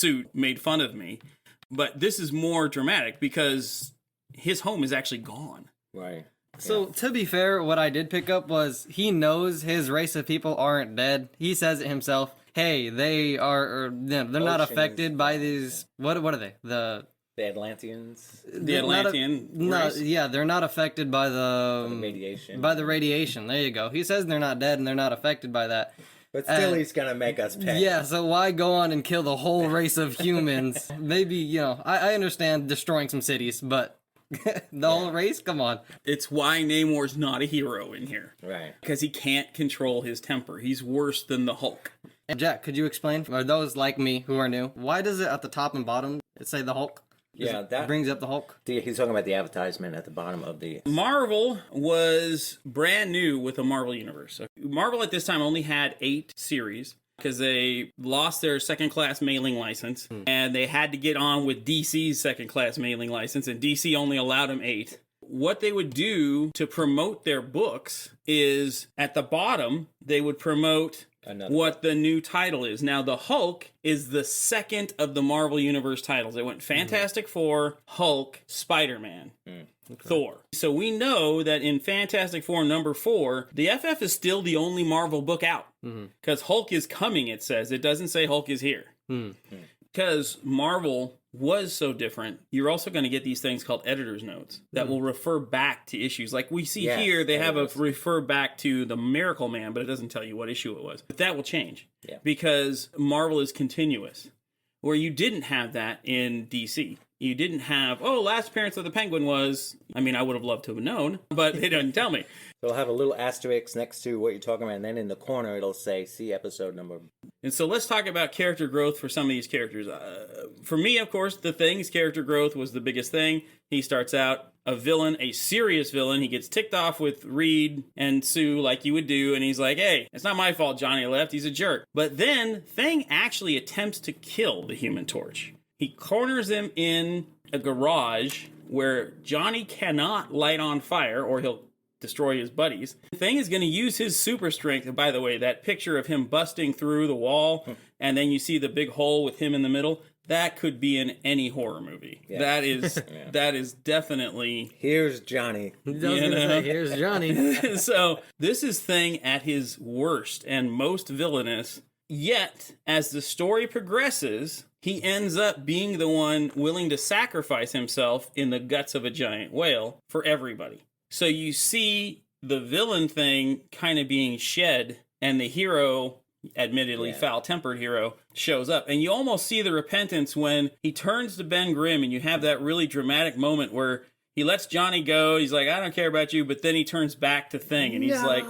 suit made fun of me. But this is more dramatic because his home is actually gone. Right. So, to be fair, what I did pick up was he knows his race of people aren't dead. He says it himself. Hey, they are, they're not affected by these, what are they? The Atlanteans? The Atlantean race? Yeah, they're not affected by the radiation. By the radiation, there you go. He says they're not dead and they're not affected by that. But still, he's going to make us pay. Yeah, so why go on and kill the whole race of humans? Maybe, I understand destroying some cities, but the whole race? Come on. It's why Namor's not a hero in here. Right. Because he can't control his temper. He's worse than the Hulk. And Jack, could you explain, for those like me who are new, why does it at the top and bottom it say the Hulk? Yeah, that brings up the Hulk. He's talking about the advertisement at the bottom of the... Marvel was brand new with the Marvel Universe. Marvel at this time only had 8 series because they lost their second-class mailing license, and they had to get on with DC's second-class mailing license, and DC only allowed them 8. What they would do to promote their books is, at the bottom, they would promote what the new title is. Now, the Hulk is the second of the Marvel Universe titles. It went Fantastic Four, Hulk, Spider-Man, Thor. So we know that in Fantastic Four number 4, the FF is still the only Marvel book out. Because Hulk is coming, it says. It doesn't say Hulk is here. Because Marvel was so different, you're also going to get these things called editor's notes that will refer back to issues. Like we see here, they have a refer back to the Miracle Man, but it doesn't tell you what issue it was. But that will change because Marvel is continuous, where you didn't have that in DC. You didn't have, last appearance of the Penguin was, I would have loved to have known, but they didn't tell me. They'll have a little asterisk next to what you're talking about, and then in the corner it'll say, see episode number. And so let's talk about character growth for some of these characters. For me, of course, the Thing's character growth was the biggest thing. He starts out a villain, a serious villain. He gets ticked off with Reed and Sue like you would do, and he's like, hey, it's not my fault Johnny left, he's a jerk. But then Thing actually attempts to kill the Human Torch. He corners him in a garage where Johnny cannot light on fire or he'll destroy his buddies. Thing is going to use his super strength. And by the way, that picture of him busting through the wall and then you see the big hole with him in the middle, that could be in any horror movie. Yeah. That is that is definitely... Here's Johnny. Here's Johnny. So this is Thing at his worst and most villainous. Yet, as the story progresses, he ends up being the one willing to sacrifice himself in the guts of a giant whale for everybody. So you see the villain Thing kind of being shed, and the hero, admittedly foul-tempered hero, shows up. And you almost see the repentance when he turns to Ben Grimm, and you have that really dramatic moment where he lets Johnny go. He's like, I don't care about you. But then he turns back to Thing, and he's like,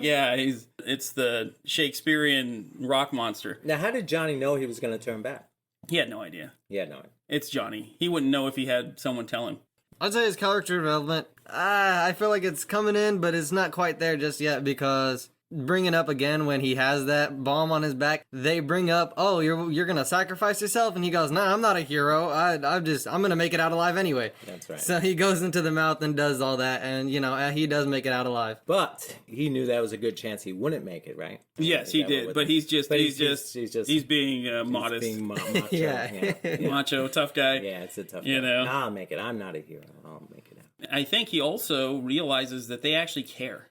it's the Shakespearean rock monster. Now, how did Johnny know he was going to turn back? He had no idea. He had no idea. It's Johnny. He wouldn't know if he had someone tell him. I'd say his character development, I feel like it's coming in, but it's not quite there just yet because bringing up again when he has that bomb on his back, they bring up, you're gonna sacrifice yourself, and he goes, I'm not a hero. I'm gonna make it out alive anyway. That's right. So he goes into the mouth and does all that, and he does make it out alive. But he knew that was a good chance he wouldn't make it, right? Yes, he did. But he's being modest. Being macho. Macho, tough guy. Yeah, it's a tough guy. I'll make it. I'm not a hero. I'll make it out. I think he also realizes that they actually care.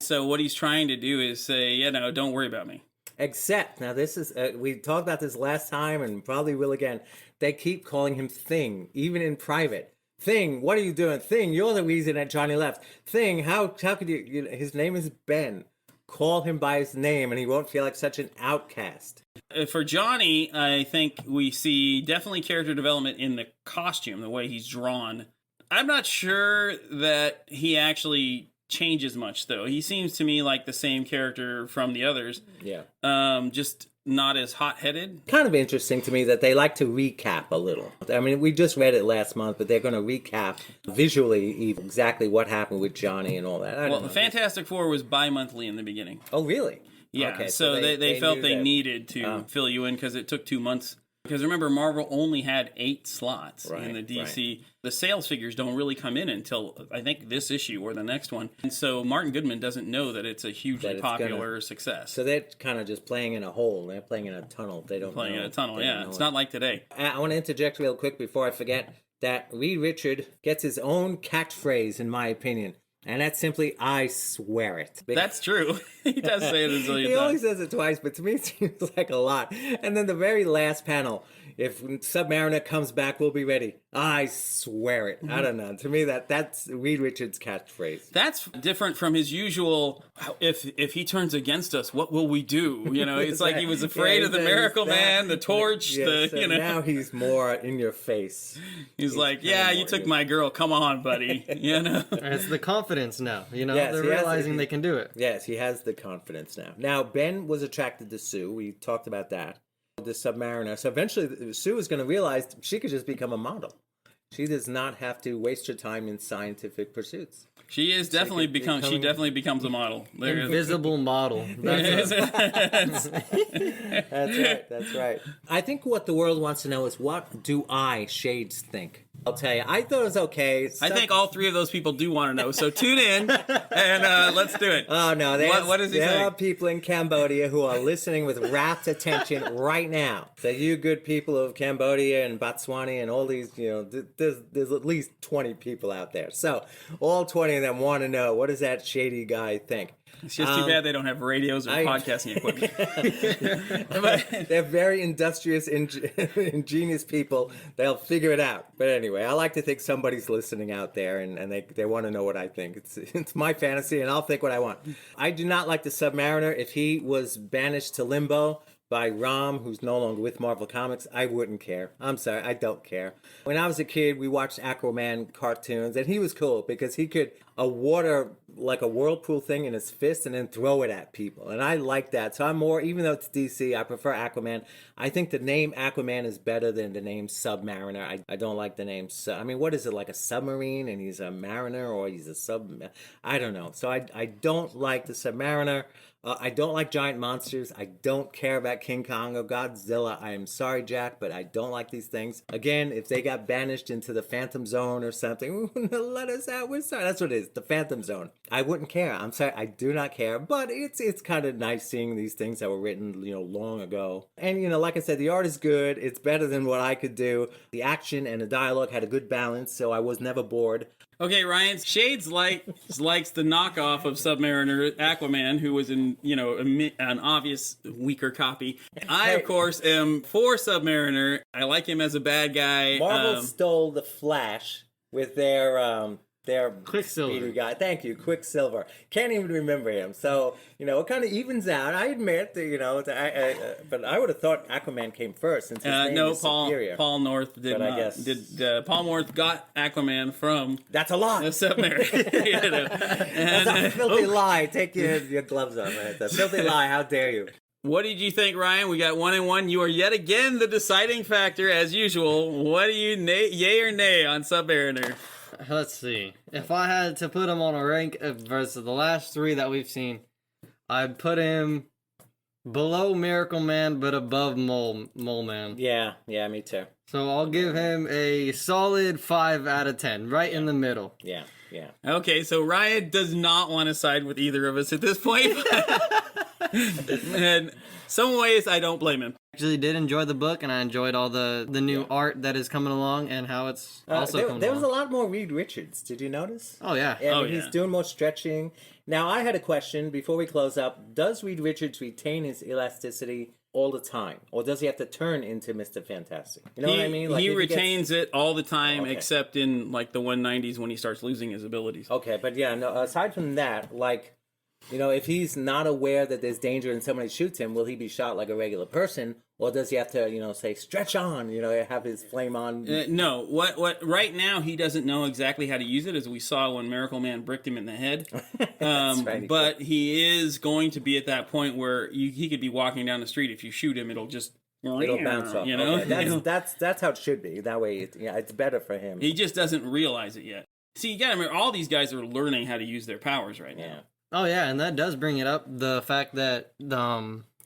So what he's trying to do is say, don't worry about me. Except, now this is, we talked about this last time and probably will again. They keep calling him Thing, even in private. Thing, what are you doing? Thing, you're the reason that Johnny left. Thing, how could you, his name is Ben. Call him by his name and he won't feel like such an outcast. For Johnny, I think we see definitely character development in the costume, the way he's drawn. I'm not sure that he actually changes much, though. He seems to me like the same character from the others. Yeah. Just not as hot-headed. Kind of interesting to me that they like to recap a little. I mean, we just read it last month, but they're going to recap visually exactly what happened with Johnny and all that. Well, the Fantastic Four was bi-monthly in the beginning. Oh, really? Yeah, okay, so they felt they needed to fill you in because it took 2 months Because remember, Marvel only had 8 slots Right, in the DC. right. The sales figures don't really come in until, I think, this issue or the next one. And so Martin Goodman doesn't know that it's a hugely That it's popular success. So they're kind of just playing in a hole. They're playing in a tunnel. They don't Playing know. in a tunnel, They don't yeah. know It's it. not like today. I want to interject real quick before I forget that Reed Richard gets his own catchphrase, in my opinion. And that's simply, I swear it. That's true. He does say it a zillion He only times. says it twice, but to me it seems like a lot. And then the very last panel, if Submariner comes back, we'll be ready. I swear it. I don't know. To me, that's Reed Richards' catchphrase. That's different from his usual, if he turns against us, what will we do? You know, it's like he was afraid Yeah, of the he's Miracle that- Man, the torch, Yeah, so you know. now he's more in your face. He's like, kinda yeah, more you took in- my girl. Come on, buddy. You know? It's the confidence now. You know, Yes, they're he has- realizing they can do it. Yes, he has the confidence now. Now, Ben was attracted to Sue. We talked about that. The Submariner. So eventually, Sue is going to realize she could just become a model. She does not have to waste her time in scientific pursuits. She is definitely she definitely becomes a model. There is- Invisible model. That's That's right. That's right. I think what the world wants to know is, what do I, Shades, think? I'll tell you. I thought it was okay. I think all 3 of those people do want to know. So tune in and let's do it. Oh no! What does he there say? are people in Cambodia who are listening with rapt attention right now. So you good people of Cambodia and Botswana and all these, you know, there's at least 20 people out there. So all 20 of them want to know, what does that shady guy think? It's just too bad they don't have radios or podcasting equipment. They're very industrious, ingenious people. They'll figure it out. But anyway, I like to think somebody's listening out there, and they want to know what I think. It's my fantasy, and I'll think what I want. I do not like the Submariner. If he was banished to limbo by Rom, who's no longer with Marvel Comics, I wouldn't care. I'm sorry, I don't care. When I was a kid, we watched Aquaman cartoons, and he was cool because he could water like a whirlpool thing in his fist and then throw it at people. And I like that. So I'm more, even though it's DC, I prefer Aquaman. I think the name Aquaman is better than the name Submariner. I don't like the name. I mean, what is it, like a submarine and he's a mariner, or he's a I don't know. So I don't like the Submariner. I don't like giant monsters. I don't care about King Kong or Godzilla. I am sorry, Jack, but I don't like these things. Again, if they got banished into the Phantom Zone or something, let us out. We're sorry. That's what it is, the Phantom Zone. I wouldn't care. I'm sorry. I do not care. But it's kind of nice seeing these things that were written, you know, long ago. And, you know, like I said, the art is good. It's better than what I could do. The action and the dialogue had a good balance, so I was never bored. Okay, Ryan, Shades likes the knockoff of Submariner, Aquaman, who was in, you know, an obvious weaker copy. I, of course, am for Submariner. I like him as a bad guy. Marvel stole the Flash with their Quicksilver. speedy guy. Thank you, Quicksilver. Can't even remember him. So, you know, it kind of evens out. I admit that, you know, but I would have thought Aquaman came first since his name is superior. Paul North did But I not. guess- Paul North got Aquaman from That's a lie. the Submariner. You know. That's a filthy lie. Take your gloves off. Man. It's a filthy lie. How dare you? What did you think, Ryan? We got 1 and 1. You are yet again the deciding factor, as usual. What do you, yay or nay on Submariner? Let's see. If I had to put him on a rank versus the last 3 that we've seen, I'd put him below Miracle Man but above Mole Man. Yeah, me too. So I'll give him a solid 5 out of 10, right in the middle. Yeah. Okay, so Ryan does not want to side with either of us at this point. And some ways I don't blame him. Actually did enjoy the book, and I enjoyed all the new art that is coming along and how it's also coming there was a along. lot more Reed Richards. Did you notice? Oh, yeah. Yeah, I mean, yeah. he's doing more stretching. Now, I had a question before we close up. Does Reed Richards retain his elasticity all the time? Or does he have to turn into Mr. Fantastic? You know what I mean? He if retains it all the time, Okay. except in like the 190s when he starts losing his abilities. Okay, but yeah, no, aside from that, like, you know, if he's not aware that there's danger and somebody shoots him, will he be shot like a regular person? Or does he have to, you know, say, stretch on, you know, have his flame on? No, what right now he doesn't know exactly how to use it, as we saw when Miracle Man bricked him in the head. Right. But he is going to be at that point where he could be walking down the street. If you shoot him, it'll just bounce off. You know, Okay, that's how it should be. That way, it's better for him. He just doesn't realize it yet. See, you gotta remember, all these guys are learning how to use their powers right now. Yeah. Oh, yeah, and that does bring it up, the fact that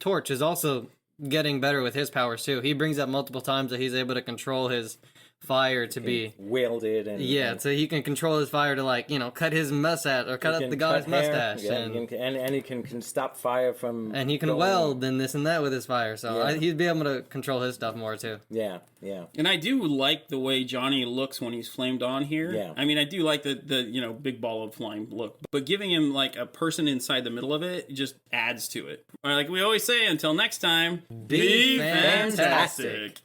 Torch is also getting better with his powers too. He brings up multiple times that he's able to control his fire to be wielded and so he can control his fire to, like, you know, cut his mustache or cut up the guy's mustache, and he can stop fire from, and he can weld and this and that with his fire. So he'd be able to control his stuff more too. Yeah. And I do like the way Johnny looks when he's flamed on here. Yeah. I mean, I do like the you know, big ball of flame look, but giving him like a person inside the middle of it just adds to it. Or like we always say, until next time, Be fantastic.